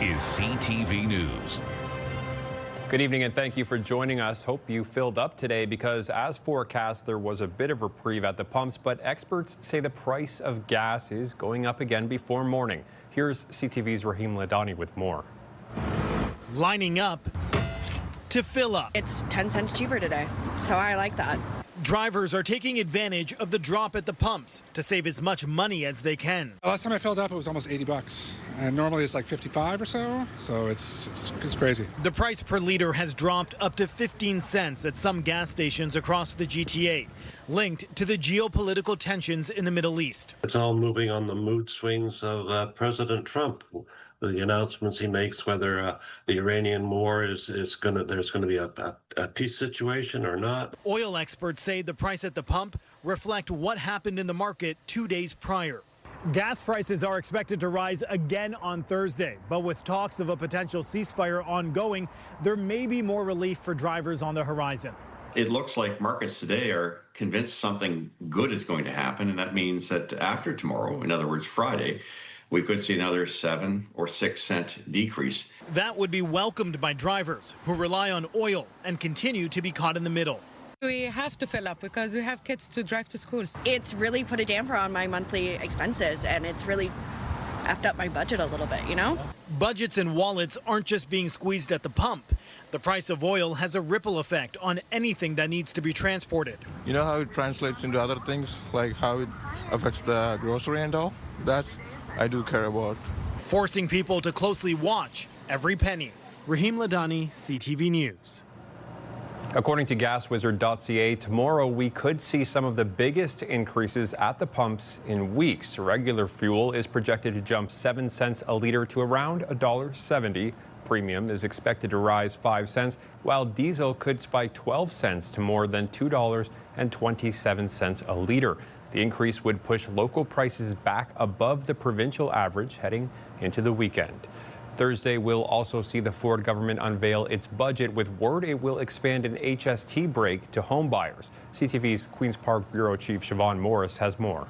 is CTV News. Good evening and thank you for joining us. Hope you filled up today because as forecast, there was a bit of reprieve at the pumps, but experts say the price of gas is going up again before morning. Here's CTV's Rahim Ladani with more. Lining up to fill up. It's 10 cents cheaper today, so I like that. Drivers are taking advantage of the drop at the pumps to save as much money as they can. Last time I filled up, it was almost $80, and normally it's like 55 or so it's crazy. The price per liter has dropped up to 15 cents at some gas stations across the GTA, linked to the geopolitical tensions in the Middle East. It's all moving on the mood swings of President Trump. The announcements he makes, whether the Iranian war there's going to be a peace situation or not. Oil experts say the price at the pump reflect what happened in the market 2 days prior. Gas prices are expected to rise again on Thursday, but with talks of a potential ceasefire ongoing, there may be more relief for drivers on the horizon. It looks like markets today are convinced something good is going to happen, and that means that after tomorrow, in other words, Friday, we could see another 7 or 6 cent decrease. That would be welcomed by drivers who rely on oil and continue to be caught in the middle. We have to fill up because we have kids to drive to schools. It's really put a damper on my monthly expenses, and it's really effed up my budget a little bit, you know? Budgets and wallets aren't just being squeezed at the pump. The price of oil has a ripple effect on anything that needs to be transported. You know how it translates into other things, like how it affects the grocery and all? That's I do care about. Forcing people to closely watch every penny. Rahim Ladani, CTV News. According to gaswizard.ca, tomorrow we could see some of the biggest increases at the pumps in weeks. Regular fuel is projected to jump 7 cents a liter to around $1.70. Premium is expected to rise 5 cents, while diesel could spike 12 cents to more than $2.27 a liter. The increase would push local prices back above the provincial average heading into the weekend. Thursday will also see the Ford government unveil its budget with word it will expand an HST break to home buyers. CTV's Queen's Park Bureau Chief Siobhan Morris has more.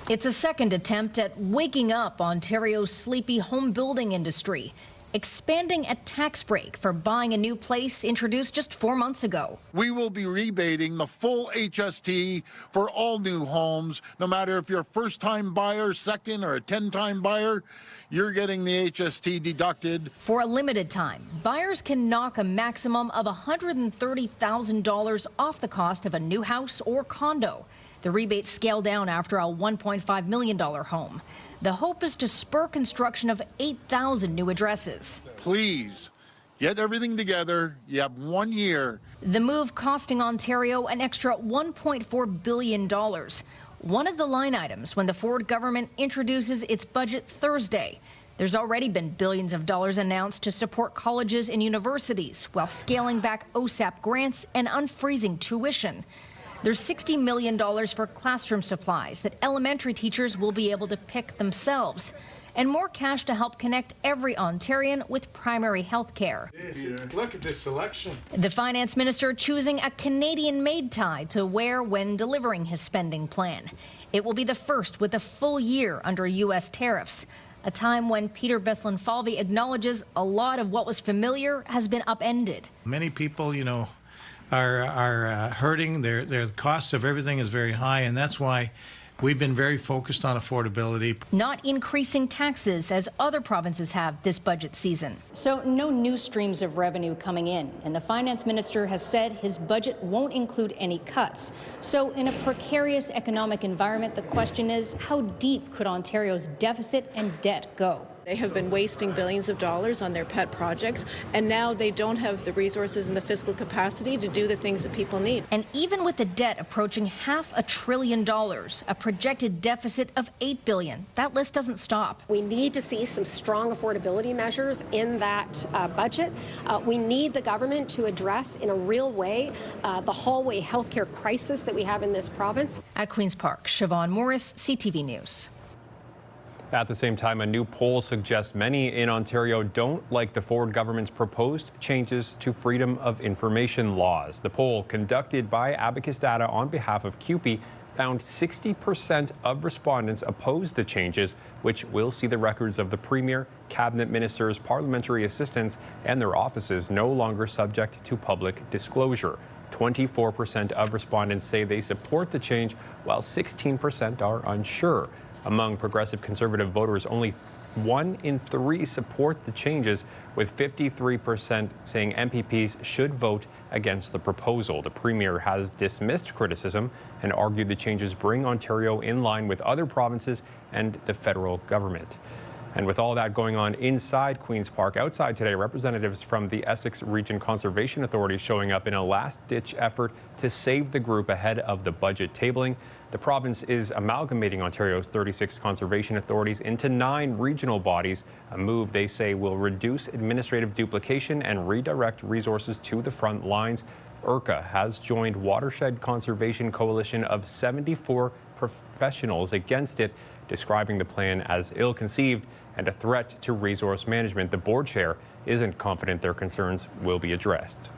It's a second attempt at waking up Ontario's sleepy home building industry. Expanding a tax break for buying a new place introduced just 4 months ago. We will be rebating the full HST for all new homes, no matter if you're a first-time buyer, second, or a 10-time buyer, you're getting the HST deducted. For a limited time, buyers can knock a maximum of $130,000 off the cost of a new house or condo. The rebates scale down after a $1.5 million home. The hope is to spur construction of 8,000 new addresses. Please, get everything together. You have 1 year. The move costing Ontario an extra $1.4 billion. One of the line items when the Ford government introduces its budget Thursday. There's already been billions of dollars announced to support colleges and universities while scaling back OSAP grants and unfreezing tuition. There's $60 million for classroom supplies that elementary teachers will be able to pick themselves, and more cash to help connect every Ontarian with primary health care. Look at this selection. The finance minister choosing a Canadian-made tie to wear when delivering his spending plan. It will be the first with a full year under U.S. tariffs, a time when Peter Bethlen-Falvey acknowledges a lot of what was familiar has been upended. Many people, are hurting. Their costs of everything is very high, and that's why we've been very focused on affordability. Not increasing taxes as other provinces have this budget season. So no new streams of revenue coming in, and the finance minister has said his budget won't include any cuts. So in a precarious economic environment, the question is, how deep could Ontario's deficit and debt go? They have been wasting billions of dollars on their pet projects, and now they don't have the resources and the fiscal capacity to do the things that people need. And even with the debt approaching $500 billion, a projected deficit of $8 billion, that list doesn't stop. We need to see some strong affordability measures in that budget. We need the government to address in a real way the hallway healthcare crisis that we have in this province. At Queen's Park, Siobhan Morris, CTV News. At the same time, a new poll suggests many in Ontario don't like the Ford government's proposed changes to freedom of information laws. The poll, conducted by Abacus Data on behalf of CUPE, found 60% of respondents opposed the changes, which will see the records of the Premier, cabinet ministers, parliamentary assistants, and their offices no longer subject to public disclosure. 24% of respondents say they support the change, while 16% are unsure. Among progressive conservative voters, only 1 in 3 support the changes, with 53% saying MPPs should vote against the proposal. The Premier has dismissed criticism and argued the changes bring Ontario in line with other provinces and the federal government. And with all that going on inside Queen's Park, outside today, representatives from the Essex Region Conservation Authority showing up in a last-ditch effort to save the group ahead of the budget tabling. The province is amalgamating Ontario's 36 conservation authorities into 9 regional bodies, a move they say will reduce administrative duplication and redirect resources to the front lines. IRCA has joined Watershed Conservation Coalition of 74 professionals against it, describing the plan as ill-conceived and a threat to resource management. The board chair isn't confident their concerns will be addressed.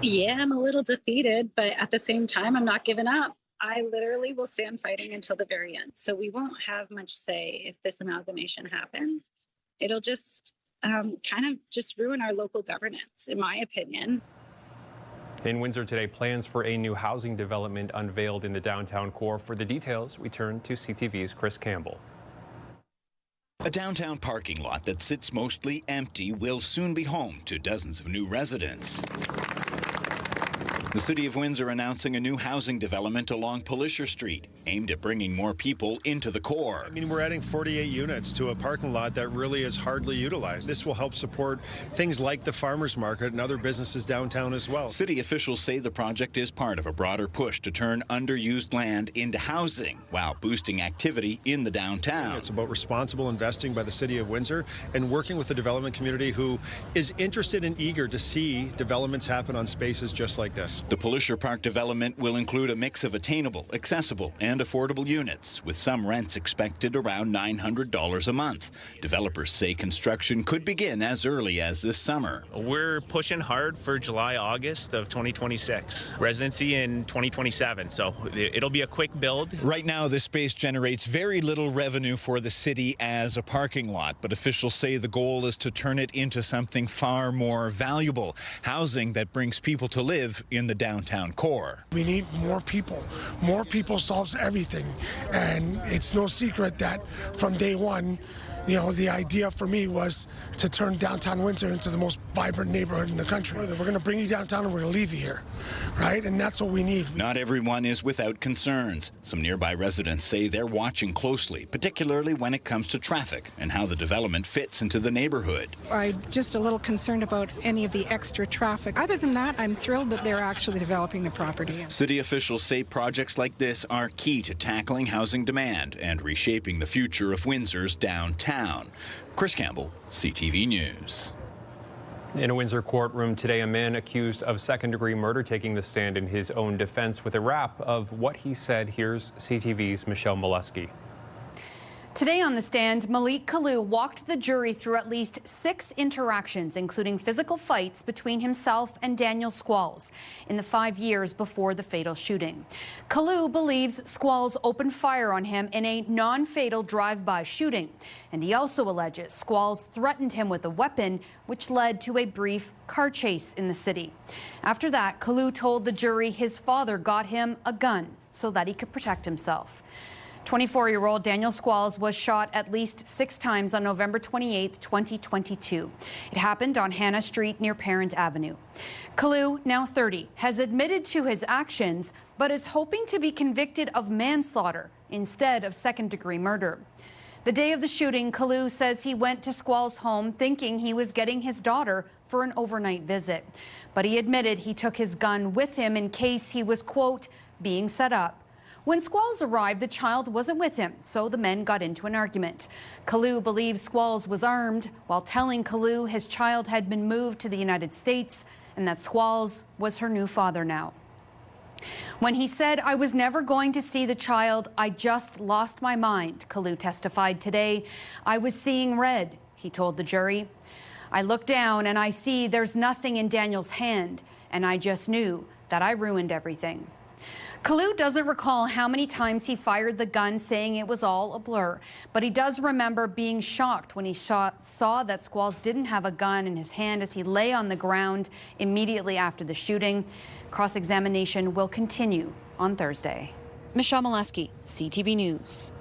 Yeah, I'm a little defeated, but at the same time, I'm not giving up. I literally will stand fighting until the very end. So we won't have much say if this amalgamation happens. It'll just kind of just ruin our local governance, in my opinion. In Windsor today, plans for a new housing development unveiled in the downtown core. For the details, we turn to CTV's Chris Campbell. A downtown parking lot that sits mostly empty will soon be home to dozens of new residents. The City of Windsor announcing a new housing development along Polisher Street, aimed at bringing more people into the core. I mean, we're adding 48 units to a parking lot that really is hardly utilized. This will help support things like the farmers market and other businesses downtown as well. City officials say the project is part of a broader push to turn underused land into housing while boosting activity in the downtown. It's about responsible investing by the City of Windsor and working with the development community who is interested and eager to see developments happen on spaces just like this. The Polisher Park development will include a mix of attainable, accessible, and affordable units, with some rents expected around $900 a month. Developers say construction could begin as early as this summer. We're pushing hard for July, August of 2026. Residency in 2027, so it'll be a quick build. Right now, this space generates very little revenue for the city as a parking lot, but officials say the goal is to turn it into something far more valuable, housing that brings people to live in the downtown core. We need more people. More people solves everything. And it's no secret that from day one, you know, the idea for me was to turn downtown Windsor into the most vibrant neighborhood in the country. We're going to bring you downtown and we're going to leave you here, right? And that's what we need. Not everyone is without concerns. Some nearby residents say they're watching closely, particularly when it comes to traffic and how the development fits into the neighborhood. I'm just a little concerned about any of the extra traffic. Other than that, I'm thrilled that they're actually developing the property. City officials say projects like this are key to tackling housing demand and reshaping the future of Windsor's downtown. Chris Campbell, CTV News. In a Windsor courtroom today, a man accused of second-degree murder taking the stand in his own defense with a wrap of what he said. Here's CTV's Michelle Molesky. Today on the stand, Malik Kalu walked the jury through at least 6 interactions, including physical fights between himself and Daniel Squalls in the 5 years before the fatal shooting. Kalu believes Squalls opened fire on him in a non-fatal drive-by shooting, and he also alleges Squalls threatened him with a weapon, which led to a brief car chase in the city. After that, Kalu told the jury his father got him a gun so that he could protect himself. 24-year-old Daniel Squalls was shot at least 6 times on November 28, 2022. It happened on Hannah Street near Parent Avenue. Kalu, now 30, has admitted to his actions, but is hoping to be convicted of manslaughter instead of second-degree murder. The day of the shooting, Kalu says he went to Squalls' home thinking he was getting his daughter for an overnight visit. But he admitted he took his gun with him in case he was, quote, being set up. When Squalls arrived, the child wasn't with him, so the men got into an argument. Kalu believes Squalls was armed while telling Kalu his child had been moved to the United States and that Squalls was her new father now. When he said, "I was never going to see the child, I just lost my mind," Kalu testified today. "I was seeing red," he told the jury. "I look down and I see there's nothing in Daniel's hand, and I just knew that I ruined everything." Kalu doesn't recall how many times he fired the gun, saying it was all a blur. But he does remember being shocked when he saw that Squalls didn't have a gun in his hand as he lay on the ground immediately after the shooting. Cross-examination will continue on Thursday. Michelle Molesky, CTV News.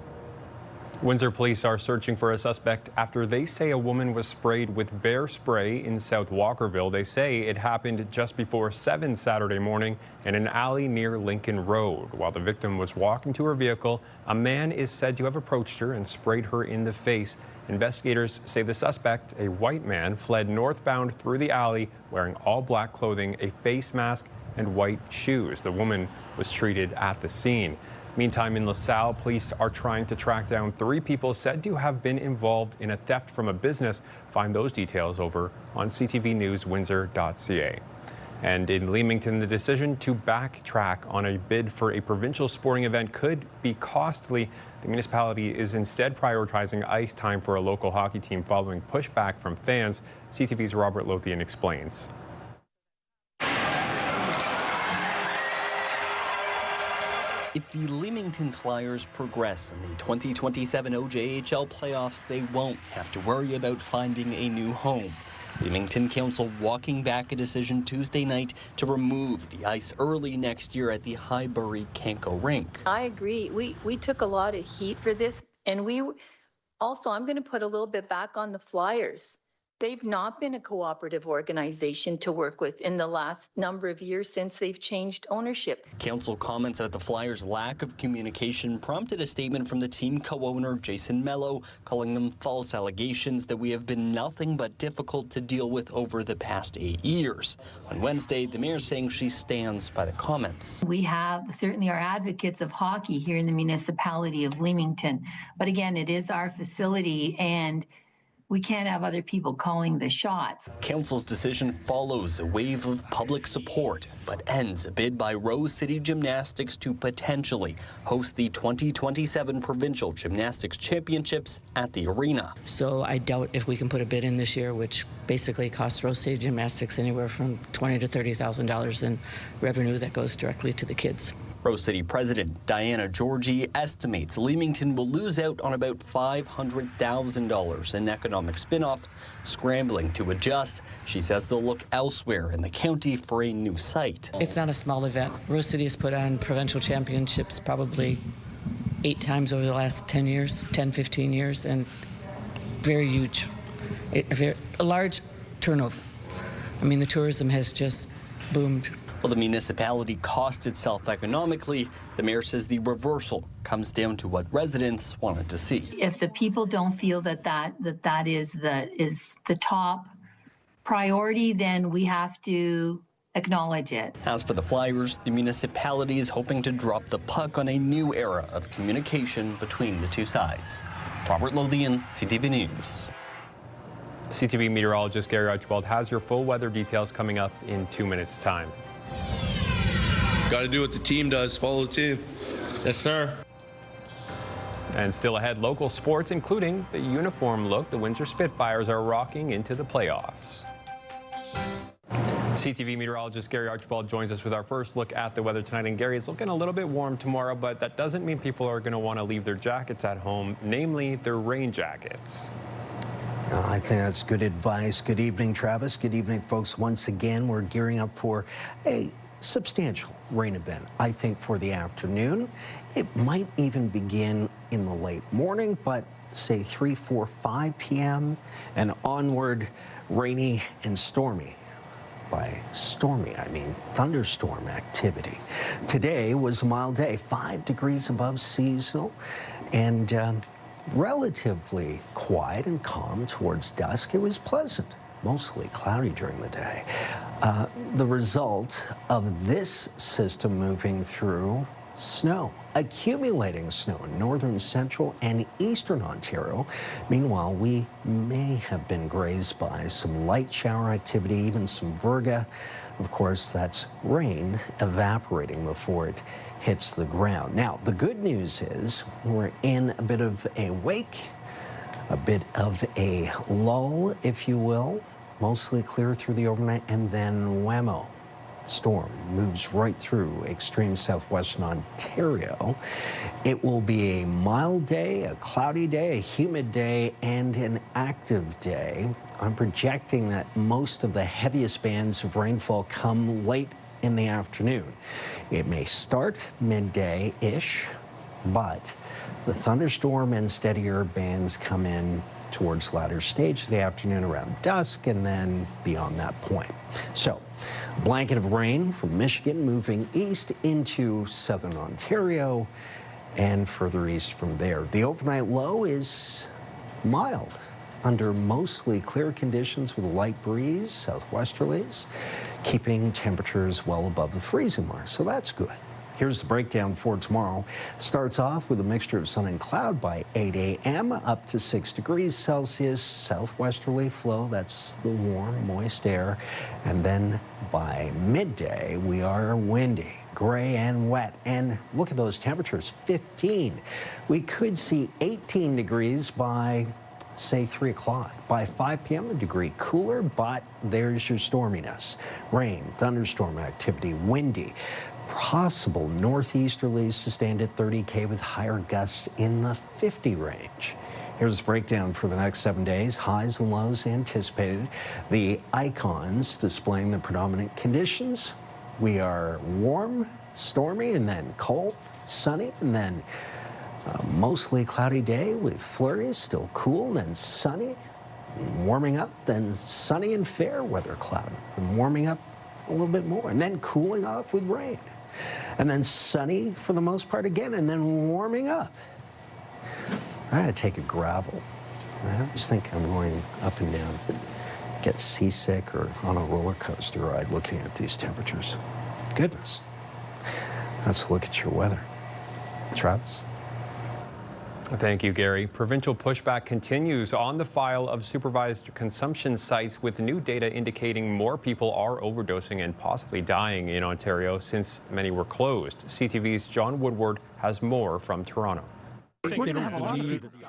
Windsor police are searching for a suspect after they say a woman was sprayed with bear spray in South Walkerville. They say it happened just before 7 Saturday morning in an alley near Lincoln Road. While the victim was walking to her vehicle, a man is said to have approached her and sprayed her in the face. Investigators say the suspect, a white man, fled northbound through the alley wearing all black clothing, a face mask, and white shoes. The woman was treated at the scene. Meantime, in LaSalle, police are trying to track down 3 people said to have been involved in a theft from a business. Find those details over on ctvnewswindsor.ca. And in Leamington, the decision to backtrack on a bid for a provincial sporting event could be costly. The municipality is instead prioritizing ice time for a local hockey team following pushback from fans. CTV's Robert Lothian explains. If the Leamington Flyers progress in the 2027 OJHL playoffs, they won't have to worry about finding a new home. Leamington Council walking back a decision Tuesday night to remove the ice early next year at the Highbury Canco rink. I agree. We took a lot of heat for this, and I'm going to put a little bit back on the Flyers. They've not been a cooperative organization to work with in the last number of years since they've changed ownership. Council comments about the Flyers' lack of communication prompted a statement from the team co-owner Jason Mello, calling them false allegations that we have been nothing but difficult to deal with over the past 8 years. On Wednesday, the mayor saying she stands by the comments. We certainly are advocates of hockey here in the municipality of Leamington. But again, it is our facility, and we can't have other people calling the shots. Council's decision follows a wave of public support, but ends a bid by Rose City Gymnastics to potentially host the 2027 Provincial Gymnastics Championships at the arena. So I doubt if we can put a bid in this year, which basically costs Rose City Gymnastics anywhere from $20,000 to $30,000 in revenue that goes directly to the kids. Rose City President Diana Georgie estimates Leamington will lose out on about $500,000 in economic spin-off. Scrambling to adjust, she says they'll look elsewhere in the county for a new site. It's not a small event. Rose City has put on provincial championships probably 8 times over the last 10 years, 10, 15 years, and very huge, a large turnover. I mean, the tourism has just boomed. While the municipality cost itself economically, the mayor says the reversal comes down to what residents wanted to see. If the people don't feel that is the top priority, then we have to acknowledge it. As for the Flyers, the municipality is hoping to drop the puck on a new era of communication between the two sides. Robert Lothian, CTV News. CTV meteorologist Gary Archibald has your full weather details coming up in 2 minutes' time. Got to do what the team does, follow the team. Yes, sir. And still ahead, local sports, including the uniform look the Windsor Spitfires are rocking into the playoffs. CTV meteorologist Gary Archibald joins us with our first look at the weather tonight. And Gary, it's looking a little bit warm tomorrow, but that doesn't mean people are going to want to leave their jackets at home, namely their rain jackets. I think that's good advice. Good evening, Travis. Good evening, folks. Once again, we're gearing up for a substantial rain event, I think, for the afternoon. It might even begin in the late morning, but say 3, 4, 5 p.m. and onward, rainy and stormy. By stormy, I mean thunderstorm activity. Today was a mild day, 5 degrees above seasonal, and relatively quiet and calm towards dusk. It was pleasant, mostly cloudy during the day. The result of this system moving through snow, accumulating snow in northern, central, and eastern Ontario. Meanwhile, we may have been grazed by some light shower activity, even some virga. Of course, that's rain evaporating before it hits the ground. Now, the good news is we're in a bit of a wake, a bit of a lull, if you will, mostly clear through the overnight, and then whammo. storm moves right through extreme southwestern Ontario. It will be a mild day, a cloudy day, a humid day, and an active day. I'm projecting that most of the heaviest bands of rainfall come late in the afternoon. It may start midday-ish, but the thunderstorm and steadier bands come in towards the latter stage of the afternoon around dusk and then beyond that point. So, a blanket of rain from Michigan moving east into southern Ontario and further east from there. The overnight low is mild under mostly clear conditions with a light breeze, southwesterlies, keeping temperatures well above the freezing mark, so that's good. Here's the breakdown for tomorrow. Starts off with a mixture of sun and cloud by 8 a.m. up to 6 degrees Celsius. Southwesterly flow, that's the warm, moist air. And then by midday, we are windy, gray and wet. And look at those temperatures, 15. We could see 18 degrees by, say, 3 o'clock. By 5 p.m., a degree cooler, but there's your storminess. Rain, thunderstorm activity, windy. Possible northeasterlies sustained at 30 with higher gusts in the 50 range. Here's a breakdown for the next 7 days. Highs and lows anticipated. The icons displaying the predominant conditions. We are warm, stormy, and then cold, sunny, and then mostly cloudy day with flurries, still cool, then sunny, warming up, then sunny and fair weather cloud, and warming up a little bit more, and then cooling off with rain. And then sunny for the most part again, and then warming up. I had to take a gravel. I always think I'm going up and down, get seasick or on a roller coaster ride looking at these temperatures. Goodness. Let's look at your weather. Travis? Thank you, Gary. Provincial pushback continues on the file of supervised consumption sites, with new data indicating more people are overdosing and possibly dying in Ontario since many were closed. CTV's John Woodward has more from Toronto.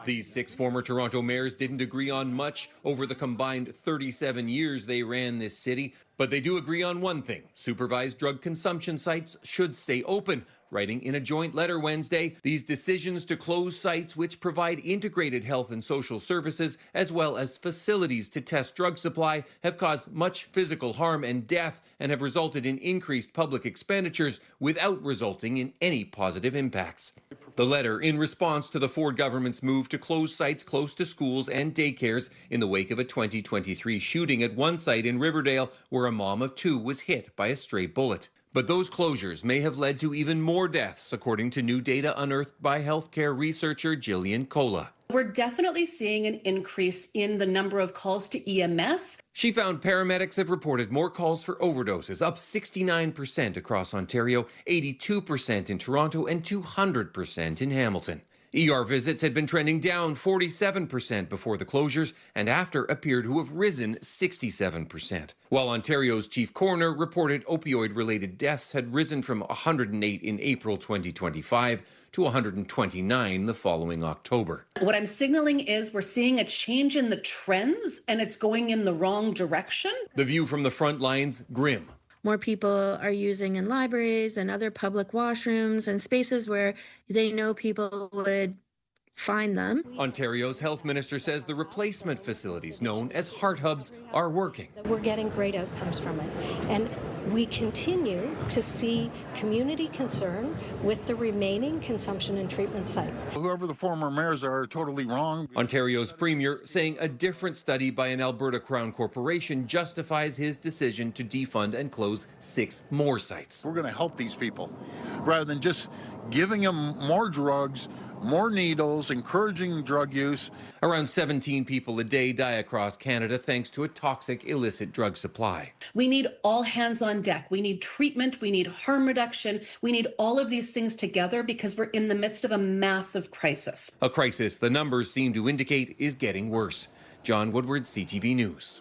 These 6 former Toronto mayors didn't agree on much over the combined 37 years they ran this city, but they do agree on one thing: supervised drug consumption sites should stay open. Writing in a joint letter Wednesday, these decisions to close sites which provide integrated health and social services as well as facilities to test drug supply have caused much physical harm and death and have resulted in increased public expenditures without resulting in any positive impacts. The letter in response to the Ford government's move to close sites close to schools and daycares in the wake of a 2023 shooting at one site in Riverdale where a mom of 2 was hit by a stray bullet. But those closures may have led to even more deaths, according to new data unearthed by healthcare researcher Jillian Kola. We're definitely seeing an increase in the number of calls to EMS. She found paramedics have reported more calls for overdoses, up 69% across Ontario, 82% in Toronto, and 200% in Hamilton. ER visits had been trending down 47% before the closures, and after appear to have risen 67%. While Ontario's chief coroner reported opioid-related deaths had risen from 108 in April 2025 to 129 the following October. What I'm signaling is we're seeing a change in the trends, and it's going in the wrong direction. The view from the front lines, grim. More people are using in libraries and other public washrooms and spaces where they know people would find them. Ontario's health minister says the replacement facilities, known as heart hubs, are working. We're getting great outcomes from it. And we continue to see community concern with the remaining consumption and treatment sites. Whoever the former mayors are totally wrong. Ontario's premier saying a different study by an Alberta Crown corporation justifies his decision to defund and close 6 more sites. We're going to help these people rather than just giving them more drugs, more needles, encouraging drug use. Around 17 people a day die across Canada thanks to a toxic illicit drug supply. We need all hands on deck. We need treatment. We need harm reduction. We need all of these things together because we're in the midst of a massive crisis. A crisis the numbers seem to indicate is getting worse. John Woodward, CTV News.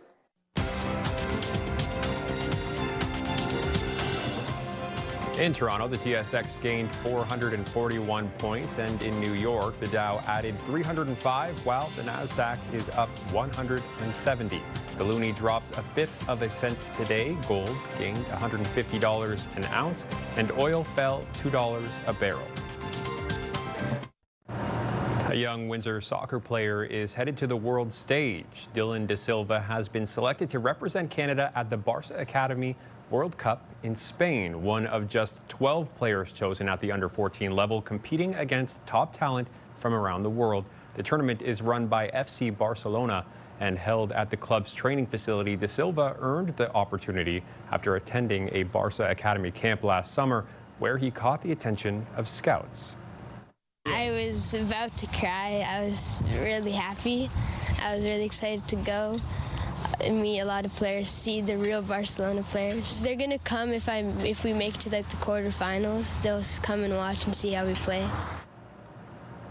In Toronto, the TSX gained 441 points, and in New York, the Dow added 305, while the Nasdaq is up 170. The loonie dropped a fifth of a cent today. Gold gained $150 an ounce, and oil fell $2 a barrel. A young Windsor soccer player is headed to the world stage. Dylan De Silva has been selected to represent Canada at the Barca Academy World Cup in Spain, one of just 12 players chosen at the under-14 level, competing against top talent from around the world. The tournament is run by FC Barcelona and held at the club's training facility. De Silva earned the opportunity after attending a Barca Academy camp last summer, where he caught the attention of scouts. I was about to cry. I was really happy. I was really excited to go and meet a lot of players, see the real Barcelona players. They're gonna come if we make it to like the quarterfinals. They'll come and watch and see how we play.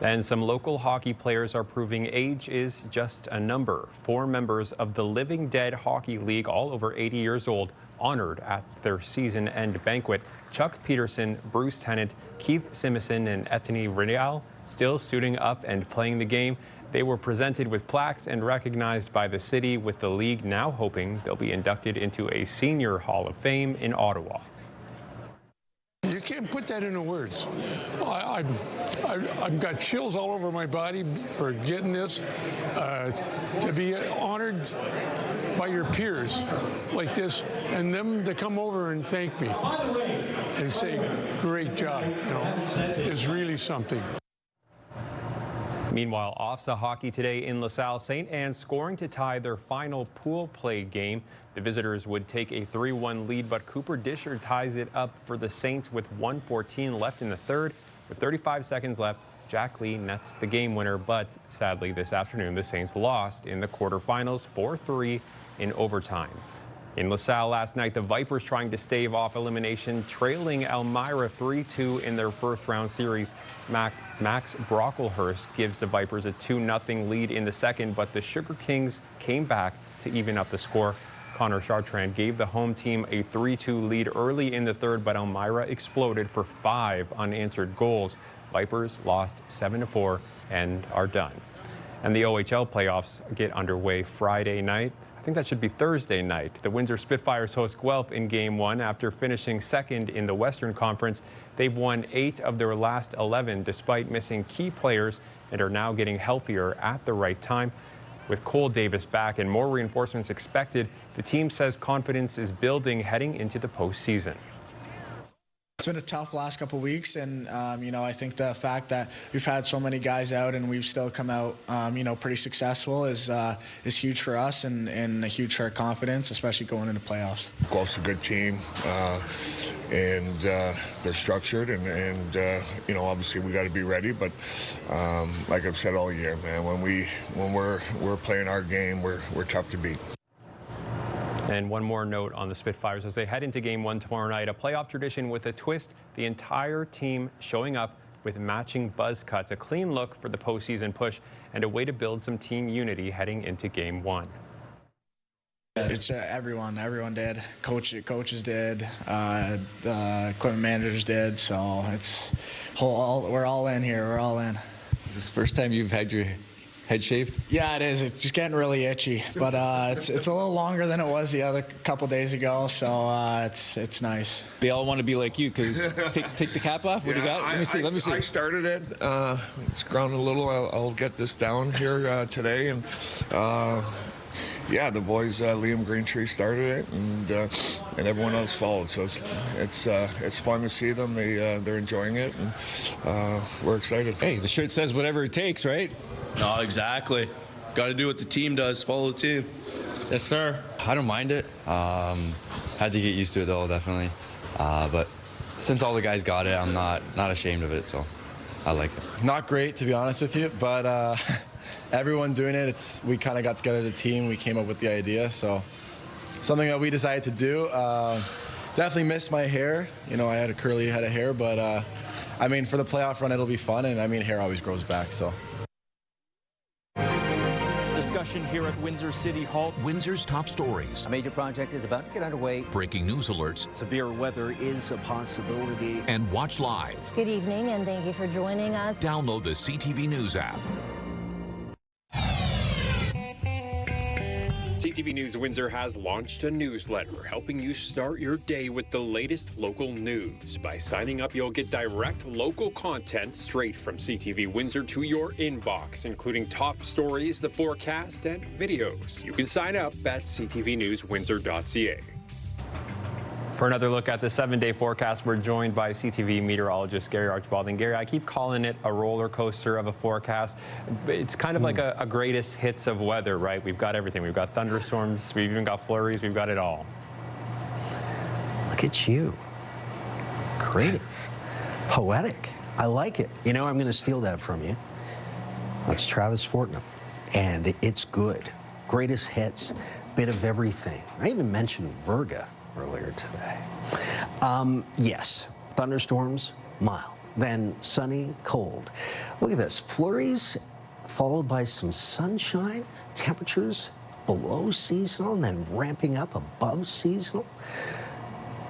And some local hockey players are proving age is just a number. 4 members of the Living Dead Hockey League, all over 80 years old, honored at their season-end banquet. Chuck Peterson, Bruce Tennant, Keith Simison, and Etienne Rial still suiting up and playing the game. They were presented with plaques and recognized by the city, with the league now hoping they'll be inducted into a senior Hall of Fame in Ottawa. You can't put that into words. I've got chills all over my body for getting this. To be honored by your peers like this, and them to come over and thank me and say, great job, is really something. Meanwhile, OFSA hockey today in LaSalle. St. Anne's scoring to tie their final pool play game. The visitors would take a 3-1 lead, but Cooper Disher ties it up for the Saints with 1:14 left in the third. With 35 seconds left, Jack Lee nets the game winner, but sadly this afternoon the Saints lost in the quarterfinals 4-3 in overtime. In LaSalle last night, the Vipers trying to stave off elimination, trailing Elmira 3-2 in their first-round series. Max Brocklehurst gives the Vipers a 2-0 lead in the second, but the Sugar Kings came back to even up the score. Connor Chartrand gave the home team a 3-2 lead early in the third, but Elmira exploded for 5 unanswered goals. Vipers lost 7-4 and are done. And the OHL playoffs get underway Friday night. I think that should be Thursday night. The Windsor Spitfires host Guelph in Game 1 after finishing second in the Western Conference. They've won 8 of their last 11 despite missing key players and are now getting healthier at the right time. With Cole Davis back and more reinforcements expected, the team says confidence is building heading into the postseason. It's been a tough last couple of weeks, and I think the fact that we've had so many guys out and we've still come out pretty successful is huge for us and huge for our confidence, especially going into playoffs. Guelph's a good team, and they're structured, and obviously we got to be ready. But like I've said all year, man, when we're playing our game, we're tough to beat. And one more note on the Spitfires as they head into Game 1 tomorrow night. A playoff tradition with a twist. The entire team showing up with matching buzz cuts. A clean look for the postseason push and a way to build some team unity heading into Game 1. It's everyone did. Coaches did. The equipment managers did. So we're all in here. We're all in. Is this the first time you've had your head shaved? Yeah, it is. It's just getting really itchy, but it's a little longer than it was the other couple days ago, so it's nice. They all want to be like you, because take the cap off. What do you got? Let me see. I started it. It's ground a little. I'll get this down here today, and the boys, Liam Greentree started it, and everyone else followed. So it's fun to see them. They're enjoying it, and we're excited. Hey, the shirt says whatever it takes, right? No, exactly. Got to do what the team does. Follow the team. Yes, sir. I don't mind it. Had to get used to it though, definitely. But since all the guys got it, I'm not ashamed of it, so I like it. Not great, to be honest with you, but everyone doing it. We kind of got together as a team. We came up with the idea, so something that we decided to do. Definitely missed my hair. I had a curly head of hair, but for the playoff run, it'll be fun, and hair always grows back, so. The discussion here at Windsor City Hall. Windsor's top stories. A major project is about to get underway. Breaking news alerts. Severe weather is a possibility. And watch live. Good evening, and thank you for joining us. Download the CTV News app. CTV News Windsor has launched a newsletter helping you start your day with the latest local news. By signing up, you'll get direct local content straight from CTV Windsor to your inbox, including top stories, the forecast, and videos. You can sign up at ctvnewswindsor.ca. For another look at the 7-day forecast, we're joined by CTV meteorologist Gary Archibald. And Gary, I keep calling it a roller coaster of a forecast. It's kind of like a greatest hits of weather, right? We've got everything. We've got thunderstorms. We've even got flurries. We've got it all. Look at you. Creative. Poetic. I like it. You know, I'm going to steal that from you. That's Travis Fortnum. And it's good. Greatest hits. Bit of everything. I even mentioned Virga earlier today. Yes, thunderstorms, mild, then sunny, cold. Look at this, flurries followed by some sunshine, temperatures below seasonal, and then ramping up above seasonal.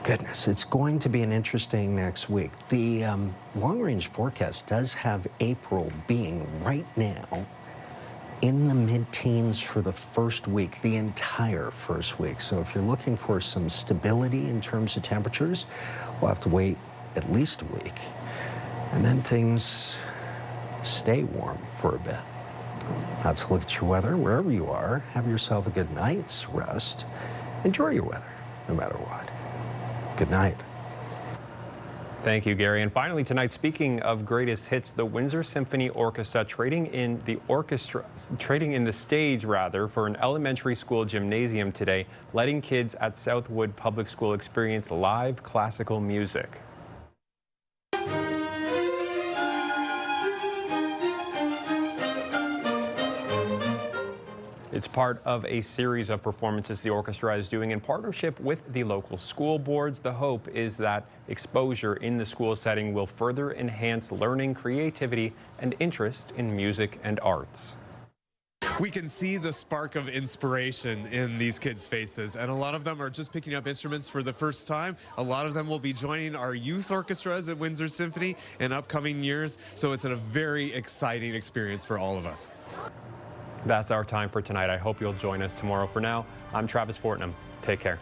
Goodness, it's going to be an interesting next week. The long-range forecast does have April being right now in the mid-teens for the first week, the entire first week. So if you're looking for some stability in terms of temperatures, we'll have to wait at least a week. And then things stay warm for a bit. Let's look at your weather wherever you are. Have yourself a good night's rest. Enjoy your weather, no matter what. Good night. Thank you, Gary. And finally tonight, speaking of greatest hits, the Windsor Symphony Orchestra trading in the stage for an elementary school gymnasium today, letting kids at Southwood Public School experience live classical music. It's part of a series of performances the orchestra is doing in partnership with the local school boards. The hope is that exposure in the school setting will further enhance learning, creativity, and interest in music and arts. We can see the spark of inspiration in these kids' faces, and a lot of them are just picking up instruments for the first time. A lot of them will be joining our youth orchestras at Windsor Symphony in upcoming years, so it's a very exciting experience for all of us. That's our time for tonight. I hope you'll join us tomorrow. For now, I'm Travis Fortnum. Take care.